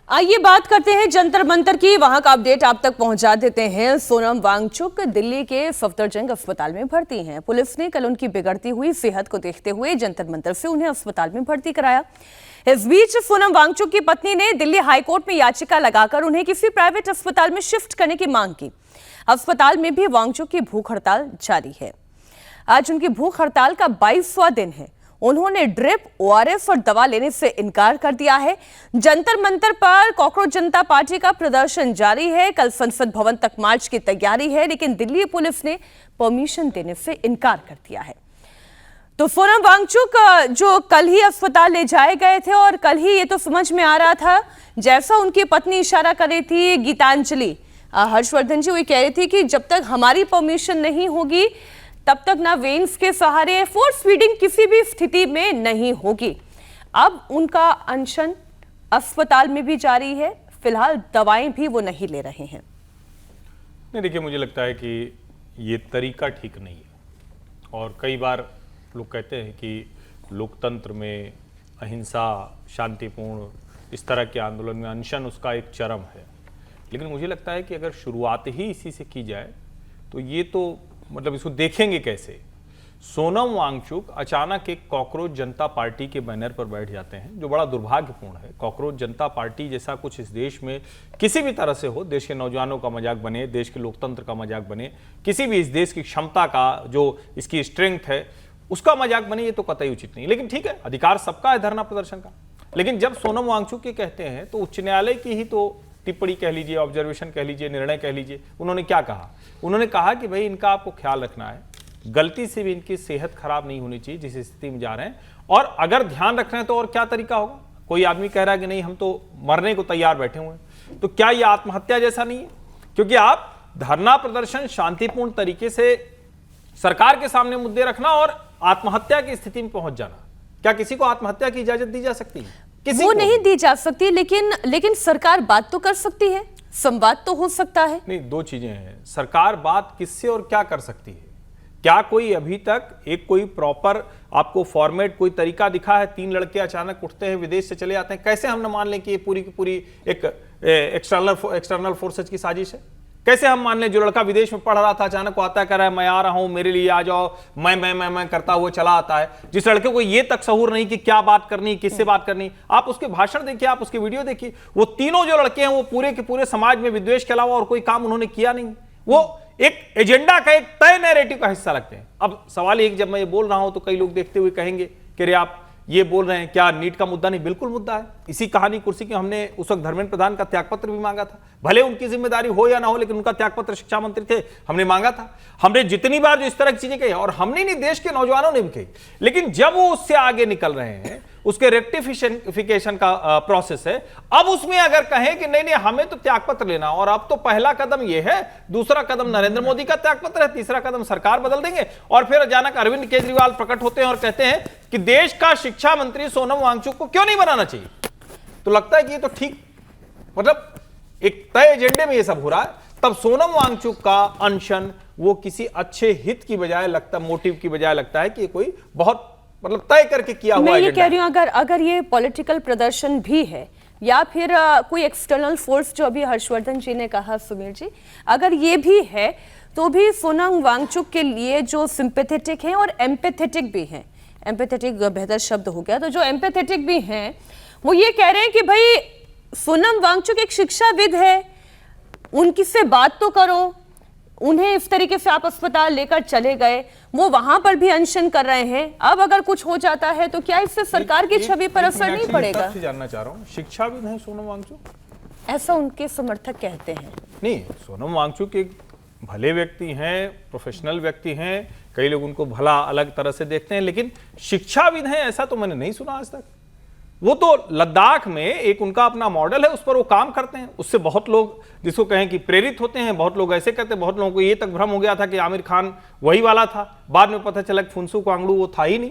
आइए बात करते हैं जंतर मंतर की। वहां का अपडेट आप तक पहुंचा देते हैं। सोनम वांगचुक दिल्ली के सफदरजंग अस्पताल में भर्ती हैं। पुलिस ने कल उनकी बिगड़ती हुई सेहत को देखते हुए जंतर मंतर से उन्हें अस्पताल में भर्ती कराया। इस बीच सोनम वांगचुक की पत्नी ने दिल्ली हाईकोर्ट में याचिका लगाकर उन्हें किसी प्राइवेट अस्पताल में शिफ्ट करने की मांग की। अस्पताल में भी वांगचुक की भूख हड़ताल जारी है। आज उनकी भूख हड़ताल का 22वां दिन है। उन्होंने ड्रिप, ओआरएस और दवा लेने से इनकार कर दिया है। जंतर मंतर पर कॉकरोच जनता पार्टी का प्रदर्शन जारी है। कल संसद भवन तक मार्च की तैयारी है, लेकिन दिल्ली पुलिस ने परमिशन देने से इनकार कर दिया है। तो सोनम वांगचुक जो कल ही अस्पताल ले जाए गए थे और कल ही ये तो समझ में आ रहा था, जैसा उनकी पत्नी इशारा कर रही थी गीतांजलि हर्षवर्धन जी, वो कह रही थी कि जब तक हमारी परमिशन नहीं होगी तब तक ना वेन्स के सहारे फोर्स फीडिंग किसी भी स्थिति में नहीं होगी। अब उनका अनशन अस्पताल में भी जारी है। फिलहाल दवाएं भी वो नहीं ले रहे हैं। नहीं, देखिए, मुझे लगता है कि ये तरीका ठीक नहीं है। और कई बार लोग कहते हैं कि लोकतंत्र में अहिंसा, शांतिपूर्ण इस तरह के आंदोलन में अनशन उसका एक चरम है। लेकिन मुझे लगता है कि अगर शुरुआत ही इसी से की जाए तो ये तो मतलब इसको देखेंगे कैसे। सोनम वांगचुक अचानक एक कॉकरोच जनता पार्टी के बैनर पर बैठ जाते हैं, जो बड़ा दुर्भाग्यपूर्ण है। कॉकरोच जनता पार्टी जैसा कुछ इस देश में किसी भी तरह से हो, देश के नौजवानों का मजाक बने, देश के लोकतंत्र का मजाक बने, किसी भी इस देश की क्षमता का, जो इसकी स्ट्रेंथ है, उसका मजाक बने, ये तो कतई उचित नहीं। लेकिन ठीक है, अधिकार सबका है धरना प्रदर्शन का। लेकिन जब सोनम वांगचुक ये कहते हैं तो उच्च न्यायालय की ही तो टिप्पणी कह लीजिए, ऑब्जर्वेशन कह लीजिए, निर्णय कह लीजिए। उन्होंने क्या कहा? उन्होंने कहा कि भाई इनका आपको ख्याल रखना है, गलती से भी इनकी सेहत खराब नहीं होनी चाहिए जिस स्थिति में जा रहे हैं, और अगर ध्यान रखना है तो और क्या तरीका होगा। कोई आदमी कह रहा है कि नहीं हम तो मरने को तैयार बैठे हुए हैं, तो क्या यह आत्महत्या जैसा नहीं है? क्योंकि आप धरना प्रदर्शन शांतिपूर्ण तरीके से सरकार के सामने मुद्दे रखना और आत्महत्या की स्थिति में पहुंच जाना, क्या किसी को आत्महत्या की इजाजत दी जा सकती है? वो नहीं दी जा सकती, लेकिन सरकार बात तो कर सकती है, संवाद तो हो सकता है। नहीं, दो चीजें हैं। सरकार बात किससे और क्या कर सकती है? क्या कोई अभी तक एक कोई प्रॉपर आपको फॉर्मेट, कोई तरीका दिखा है? 3 लड़के अचानक उठते हैं, विदेश से चले आते हैं, कैसे हम न मान लें कि ये पूरी की पूरी एक एक्सटर्नल फोर्सेज की साजिश है? कैसे हम मान लें जो लड़का विदेश में पढ़ रहा था अचानक को आता है, कह रहा है मैं आ रहा हूं, मेरे लिए आ जाओ, मैं करता हुआ चला आता है। जिस लड़के को ये तक सहूर नहीं कि क्या बात करनी, किससे बात करनी, आप उसके भाषण देखिए, आप उसकी वीडियो देखिए। वो तीनों जो लड़के हैं वो पूरे के पूरे समाज में विद्वेष के अलावा और कोई काम उन्होंने किया नहीं। वो एक एजेंडा का, एक तय नैरेटिव का हिस्सा लगते हैं। अब सवाल ये, जब मैं ये बोल रहा हूं तो कई लोग देखते हुए कहेंगे कि अरे आप ये बोल रहे हैं, क्या नीट का मुद्दा नहीं? बिल्कुल मुद्दा है। इसी कहानी कुर्सी की हमने उस वक्त धर्मेंद्र प्रधान का त्यागपत्र भी मांगा था। भले उनकी जिम्मेदारी हो या ना हो, लेकिन उनका त्यागपत्र शिक्षा मंत्री थे, हमने मांगा था। हमने जितनी बार जो इस तरह की चीजें कही, और हमने नहीं, देश के नौजवानों ने भी कही, लेकिन जब वो उससे आगे निकल रहे हैं, उसके रेक्टिफिकेशन का प्रोसेस है, अब उसमें अगर कहें कि नहीं हमें तो त्यागपत्र लेना, और अब तो पहला कदम ये है, दूसरा कदम नरेंद्र मोदी का त्यागपत्र है, तीसरा कदम सरकार बदल देंगे, और फिर अचानक अरविंद केजरीवाल प्रकट होते हैं और कहते हैं कि देश का शिक्षा मंत्री सोनम वांगचुक को क्यों नहीं बनाना चाहिए। तो लगता है कि ये तो ठीक, मतलब एक तय एजेंडे में ये सब हो रहा है। तब सोनम वांगचुक का अनशन वो किसी अच्छे हित की बजाय लगता, मोटिव की बजाय लगता है कि ये कोई बहुत मतलब तय करके किया हुआ मैं ये कह रही हूं, अगर ये पॉलिटिकल प्रदर्शन भी है या फिर कोई एक्सटर्नल फोर्स, जो अभी हर्षवर्धन जी ने कहा, सुमीर जी, अगर ये भी है तो भी सोनम वांगचुक के लिए जो सिंपैथेटिक हैं और एम्पैथेटिक भी हैं, एम्पैथेटिक बेहतर शब्द हो गया, तो जो एम्पैथेटिक भी हैं वो ये कह रहे हैं कि भाई सोनम वांगचुक एक शिक्षाविद है, उनकी से बात तो करो। उन्हें इस तरीके से आप अस्पताल लेकर चले गए, वो वहां पर भी अनशन कर रहे हैं। अब अगर कुछ हो जाता है तो क्या इससे सरकार की छवि पर असर नहीं पड़ेगा? जानना चाह रहा हूं, शिक्षाविद हैं सोनम वांगचुक? ऐसा उनके समर्थक कहते हैं। नहीं, सोनम वांगचुक एक भले व्यक्ति हैं, प्रोफेशनल व्यक्ति हैं, कई लोग उनको भला अलग तरह से देखते हैं, लेकिन शिक्षाविद हैं ऐसा तो मैंने नहीं सुना आज तक। वो तो लद्दाख में एक उनका अपना मॉडल है, उस पर वो काम करते हैं, उससे बहुत लोग जिसको कहें कि प्रेरित होते हैं, बहुत लोग ऐसे कहते हैं। बहुत लोगों को ये तक भ्रम हो गया था कि आमिर खान वही वाला था, बाद में पता चला कि फुनसुक वांगडू वो था ही नहीं।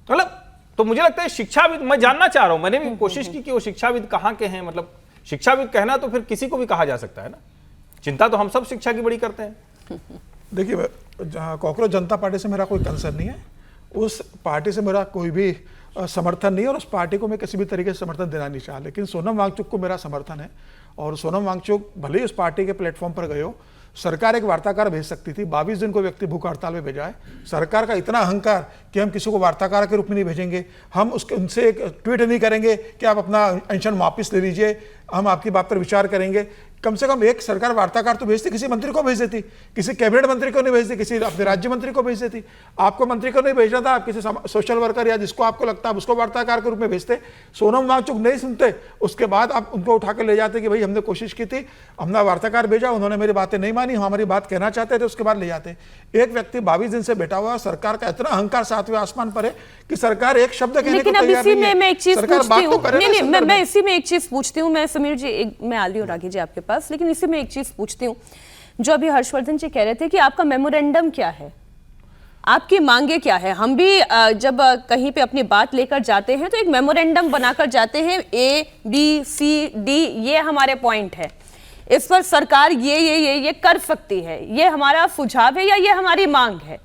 मतलब तो मुझे लगता है शिक्षाविद, मैं जानना चाह रहा हूं, मैंने भी कोशिश की कि वो शिक्षाविद कहाँ के हैं। मतलब शिक्षाविद कहना तो फिर किसी को भी कहा जा सकता है ना, चिंता तो हम सब शिक्षा की बड़ी करते हैं। देखिए, कॉकरोच जनता पार्टी से मेरा कोई कंसर्न नहीं है, उस पार्टी से मेरा कोई भी समर्थन नहीं है और उस पार्टी को मैं किसी भी तरीके से समर्थन देना नहीं चाहा। लेकिन सोनम वांगचुक को मेरा समर्थन है और सोनम वांगचुक भले ही उस पार्टी के प्लेटफॉर्म पर गए हो, सरकार एक वार्ताकार भेज सकती थी। 22 दिन को व्यक्ति भूख हड़ताल में भेजा है। सरकार का इतना अहंकार कि हम किसी को वार्ताकार के रूप में नहीं भेजेंगे, हम उनसे एक ट्वीट नहीं करेंगे कि आप अपना पेंशन वापस ले लीजिए, हम आपकी बात पर विचार करेंगे। कम से कम एक सरकार वार्ताकार तो भेजती, किसी मंत्री को भेज देती, किसी कैबिनेट मंत्री को नहीं भेजती, किसी अपने राज्य मंत्री को भेज देती। आपको मंत्री को नहीं भेजना था, आप किसी सोशल वर्कर या जिसको आपको लगता है उसको वार्ताकार के रूप में भेजते। सोनम वांगचुक नहीं सुनते, उसके बाद आप उनको उठा कर ले जाते कि भाई हमने कोशिश की थी, हमने वार्ताकार भेजा, उन्होंने मेरी बातें नहीं मानी, हमारी बात कहना चाहते थे, उसके बाद ले जाते। एक व्यक्ति 22 दिन से बैठा हुआ, सरकार का इतना अहंकार 7वें आसमान पर है कि सरकार एक शब्द कहने को तैयार नहीं है। लेकिन अब इसी में मैं एक चीज पूछती हूँ, नहीं, मैं इसी में एक चीज पूछती हूँ, मैं समीर जी, मैं आ रही हूँ रागी जी आपके पास, लेकिन इसी में एक चीज पूछती हूँ। जो अभी हर्षवर्धन जी कह रहे थे कि आपका मेमोरेंडम क्या है, आपकी मांगे क्या है। हम भी जब कहीं पे अपनी बात लेकर जाते हैं तो एक मेमोरेंडम बनाकर जाते हैं, ABCD ये हमारे पॉइंट है, इस पर सरकार ये कर सकती है, ये हमारा सुझाव है या ये हमारी मांग है।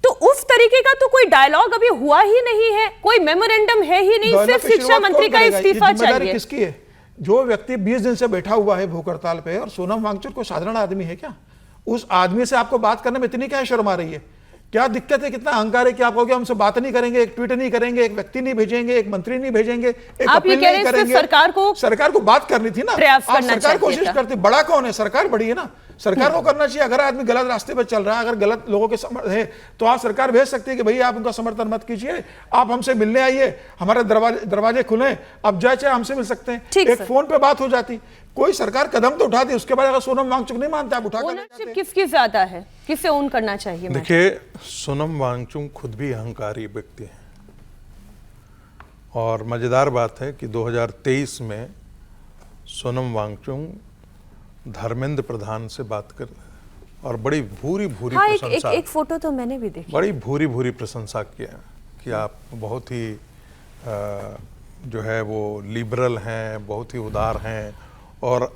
तो उस तरीके का तो कोई डायलॉग अभी हुआ ही नहीं है, कोई मेमोरेंडम है ही नहीं, सिर्फ शिक्षा मंत्री का इस्तीफा चाहिए। किसकी है? जो व्यक्ति 20 दिन से बैठा हुआ है भूख हड़ताल पे, और सोनम वांगचुक को साधारण आदमी है क्या? उस आदमी से आपको बात करने में इतनी क्या शर्म आ रही है? क्या दिक्कत है? कितना अहंकार है कि आप कहोगे हमसे बात नहीं करेंगे, एक ट्वीट नहीं करेंगे, एक व्यक्ति नहीं भेजेंगे, एक मंत्री नहीं भेजेंगे, एक अपील नहीं करेंगे। सरकार को बात करनी थी ना, आप सरकार कोशिश करती। बड़ा कौन है? सरकार बड़ी है ना, सरकार को करना चाहिए। अगर आदमी गलत रास्ते पर चल रहा है, अगर गलत लोगों के समर्थन है, तो आप सरकार भेज सकती है कि भैया आप उनका समर्थन मत कीजिए, आप हमसे मिलने आइए, हमारे दरवाजे खुले, आप चाहे हमसे मिल सकते हैं। एक फोन पे बात हो जाती। कोई सरकार कदम तो उठाती, उसके बाद अगर सोनम वांगचुक नहीं मानता, आप उठा ओनरशिप किसकी ज्यादा है, किसे ओन करना चाहिए? देखिए, सोनम वांगचुक खुद भी अहंकारी व्यक्ति है और मजेदार बात है कि 2023 में सोनम वांगचुक धर्मेंद्र प्रधान से बात कर और बड़ी भूरी प्रशंसा, एक फोटो तो मैंने भी देखी, बड़ी भूरी प्रशंसा किया कि आप बहुत ही जो है वो लिबरल हैं, बहुत ही उदार हैं और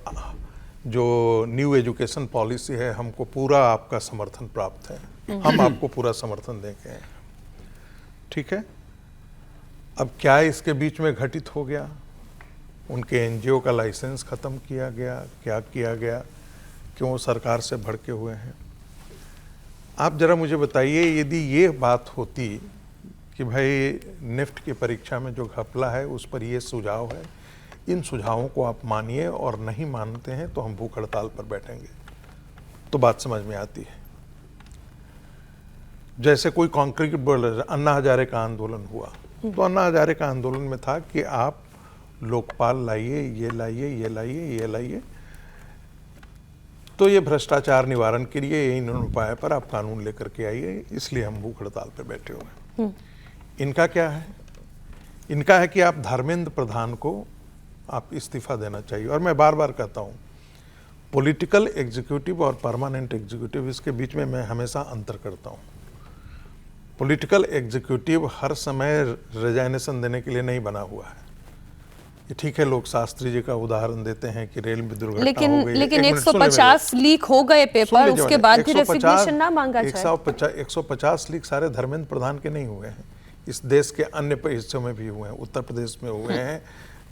जो न्यू एजुकेशन पॉलिसी है हमको पूरा आपका समर्थन प्राप्त है, हम आपको पूरा समर्थन देंगे। ठीक है, अब क्या इसके बीच में घटित हो गया? उनके एनजीओ का लाइसेंस खत्म किया गया, क्या किया गया, क्यों सरकार से भड़के हुए हैं? आप जरा मुझे बताइए, यदि ये बात होती कि भाई निफ्ट की परीक्षा में जो घपला है उस पर ये सुझाव है, इन सुझावों को आप मानिए और नहीं मानते हैं तो हम भूख हड़ताल पर बैठेंगे, तो बात समझ में आती है। जैसे कोई कॉन्क्रीट बोल रहे, अन्ना हजारे का आंदोलन हुआ, तो अन्ना हजारे का आंदोलन में था कि आप लोकपाल लाइए, ये लाइए, ये लाइए, ये लाइए, तो ये भ्रष्टाचार निवारण के लिए इन उपाय पर आप कानून लेकर के आइए, इसलिए हम भूख हड़ताल पर बैठे हुए हैं। इनका क्या है? इनका है कि आप धर्मेंद्र प्रधान को आप इस्तीफा देना चाहिए। और मैं बार बार कहता हूँ, पॉलिटिकल एग्जीक्यूटिव और परमानेंट एग्जीक्यूटिव, इसके बीच में मैं हमेशा अंतर करता हूँ। पॉलिटिकल एग्जीक्यूटिव हर समय रिजाइनेशन देने के लिए नहीं बना हुआ है। ये ठीक है, लोग शास्त्री जी का उदाहरण देते हैं कि रेल में दुर्घटना हो गई, लेकिन 150 लीक हो गए पेपर, उसके बाद भी रेजिग्नेशन ना मांगा जाए। 150 लीक सारे धर्मेंद्र प्रधान के नहीं हुए हैं, इस देश के अन्य हिस्सों में भी हुए हैं, उत्तर प्रदेश में हुए हैं,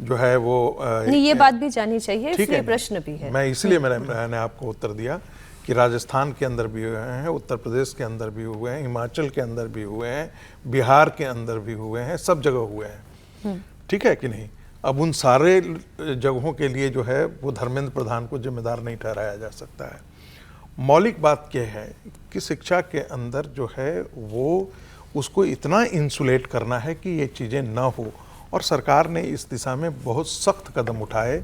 जो है वो नहीं, ये बात भी जानी चाहिए, इसलिए प्रश्न भी है। मैं इसलिए मैंने आपको उत्तर दिया कि राजस्थान के अंदर भी हुए हैं, उत्तर प्रदेश के अंदर भी हुए हैं, हिमाचल के अंदर भी हुए हैं, बिहार के अंदर भी हुए हैं, सब जगह हुए हैं। ठीक है कि नहीं? अब उन सारे जगहों के लिए जो है वो धर्मेंद्र प्रधान को जिम्मेदार नहीं ठहराया जा सकता है। मौलिक बात यह है कि शिक्षा के अंदर जो है वो उसको इतना इंसुलेट करना है कि ये चीज़ें ना हो, और सरकार ने इस दिशा में बहुत सख्त कदम उठाए।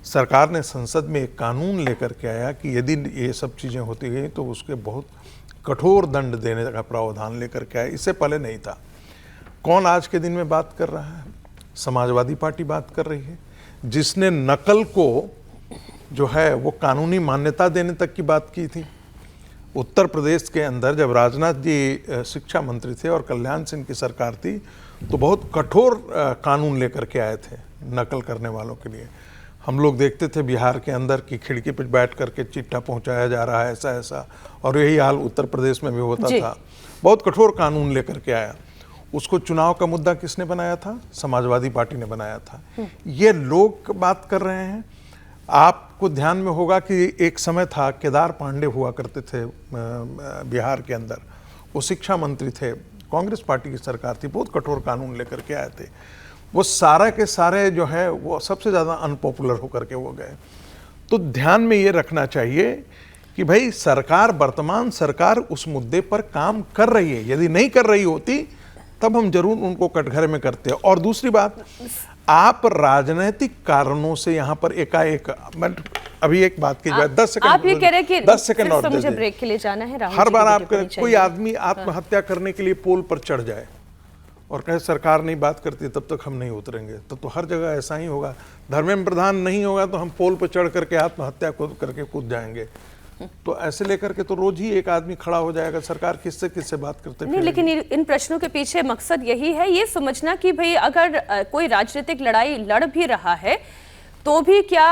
सरकार ने संसद में एक कानून लेकर के आया कि यदि ये सब चीज़ें होती गई तो उसके बहुत कठोर दंड देने का प्रावधान लेकर के आया। इससे पहले नहीं था। कौन आज के दिन में बात कर रहा है? समाजवादी पार्टी बात कर रही है, जिसने नकल को जो है वो कानूनी मान्यता देने तक की बात की थी। उत्तर प्रदेश के अंदर जब राजनाथ जी शिक्षा मंत्री थे और कल्याण सिंह की सरकार थी, तो बहुत कठोर कानून लेकर के आए थे नकल करने वालों के लिए। हम लोग देखते थे बिहार के अंदर की खिड़की पर बैठ करके चिट्ठा पहुंचाया जा रहा है, ऐसा ऐसा, और यही हाल उत्तर प्रदेश में भी होता था। बहुत कठोर कानून लेकर के आया। उसको चुनाव का मुद्दा किसने बनाया था? समाजवादी पार्टी ने बनाया था। ये लोग बात कर रहे हैं। आपको ध्यान में होगा कि एक समय था, केदार पांडे हुआ करते थे बिहार के अंदर, वो शिक्षा मंत्री थे, कांग्रेस पार्टी की सरकार थी, बहुत कठोर कानून लेकर के आए थे। वो सारा के सारे जो है वो सबसे ज़्यादा अनपॉपुलर होकर के वो गए। तो ध्यान में ये रखना चाहिए कि भाई सरकार, वर्तमान सरकार उस मुद्दे पर काम कर रही है। यदि नहीं कर रही होती तब हम जरूर उनको कटघरे में करते। और दूसरी बात, आप राजनीतिक कारणों से यहाँ पर एकाएक, अभी एक बात की बात 10 सेकंड, आप ये कह रहे हैं कि 10 सेकंड और मुझे ब्रेक के लिए जाना है। हर बार आप कोई आदमी आत्महत्या करने के लिए पोल पर चढ़ जाए और कहे सरकार नहीं बात करती तब तक हम नहीं उतरेंगे, तब तो हर जगह ऐसा ही होगा। धर्मेंद्र प्रधान नहीं होगा तो हम पोल पर चढ़ करके आत्महत्या करके कूद जाएंगे। तो ऐसे लेकर के तो रोज ही एक आदमी खड़ा हो जाएगा। सरकार किससे किससे बात करते नहीं, लेकिन इन प्रश्नों के पीछे मकसद यही है, ये समझना कि भाई अगर कोई राजनीतिक लड़ाई लड़ भी रहा है तो भी क्या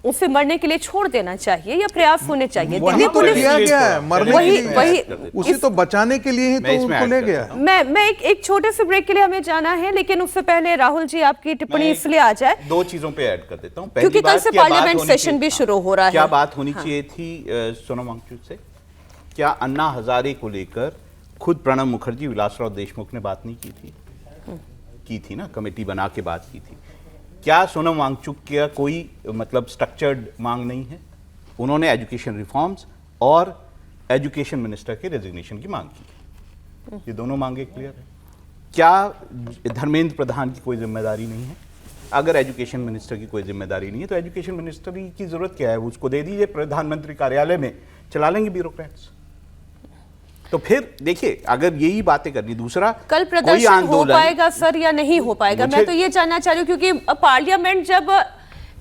उसे मरने के लिए छोड़ देना चाहिए या प्रयास होने चाहिए? वही तो किया गया है, मरने के लिए वही उसी तो बचाने के लिए ही तो उनको ले गया। मैं एक छोटे से ब्रेक के लिए हमें जाना है, लेकिन उससे पहले राहुल जी आपकी टिप्पणी इसलिए आ जाए, दो चीजों पे ऐड कर देता हूं। क्योंकि कल से पार्लियामेंट सेशन भी शुरू हो रहा है। क्या बात होनी चाहिए थी सोनम वांगचुक से? क्या अन्ना हजारे को लेकर खुद प्रणब मुखर्जी, विलासराव देशमुख ने बात नहीं की थी ना, कमेटी बना के बात की थी। क्या सोनम वांगचुक का कोई मतलब स्ट्रक्चर्ड मांग नहीं है? उन्होंने एजुकेशन रिफॉर्म्स और एजुकेशन मिनिस्टर के रेजिग्नेशन की मांग की। ये दोनों मांगे क्लियर है। क्या धर्मेंद्र प्रधान की कोई जिम्मेदारी नहीं है? अगर एजुकेशन मिनिस्टर की कोई जिम्मेदारी नहीं है तो एजुकेशन मिनिस्टर की जरूरत क्या है? उसको दे दीजिए, प्रधानमंत्री कार्यालय में चला लेंगे ब्यूरोक्रेट्स। तो फिर देखिए, अगर यही बातें करनी, दूसरा कल प्रदर्शन हो पाएगा सर या नहीं हो पाएगा? मैं तो ये जानना चाह रही हूँ, क्योंकि पार्लियामेंट जब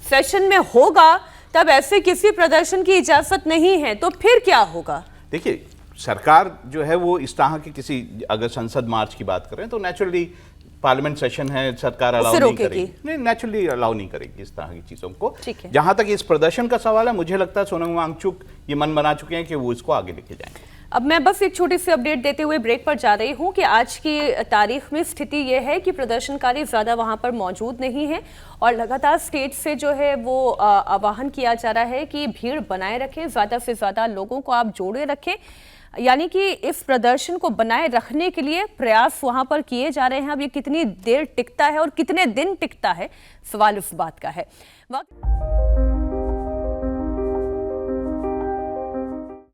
सेशन में होगा तब ऐसे किसी प्रदर्शन की इजाजत नहीं है, तो फिर क्या होगा? देखिए, सरकार जो है वो इस तरह के किसी, अगर संसद मार्च की बात करें तो नेचुरली पार्लियामेंट सेशन है, सरकार अलाउ नहीं करेगी, नहीं नेचुरली अलाउ नहीं करेगी इस तरह की चीजों को। जहां तक इस प्रदर्शन का सवाल है, मुझे लगता है सोनम वांगचुक ये मन बना चुके हैं कि वो इसको आगे लेके जाएंगे। अब मैं बस एक छोटी सी अपडेट देते हुए ब्रेक पर जा रही हूं कि आज की तारीख में स्थिति यह है कि प्रदर्शनकारी ज़्यादा वहां पर मौजूद नहीं है और लगातार स्टेट से जो है वो आह्वान किया जा रहा है कि भीड़ बनाए रखें, ज़्यादा से ज़्यादा लोगों को आप जोड़े रखें, यानी कि इस प्रदर्शन को बनाए रखने के लिए प्रयास वहां पर किए जा रहे हैं। अब ये कितनी देर टिकता है और कितने दिन टिकता है, सवाल इस बात का है।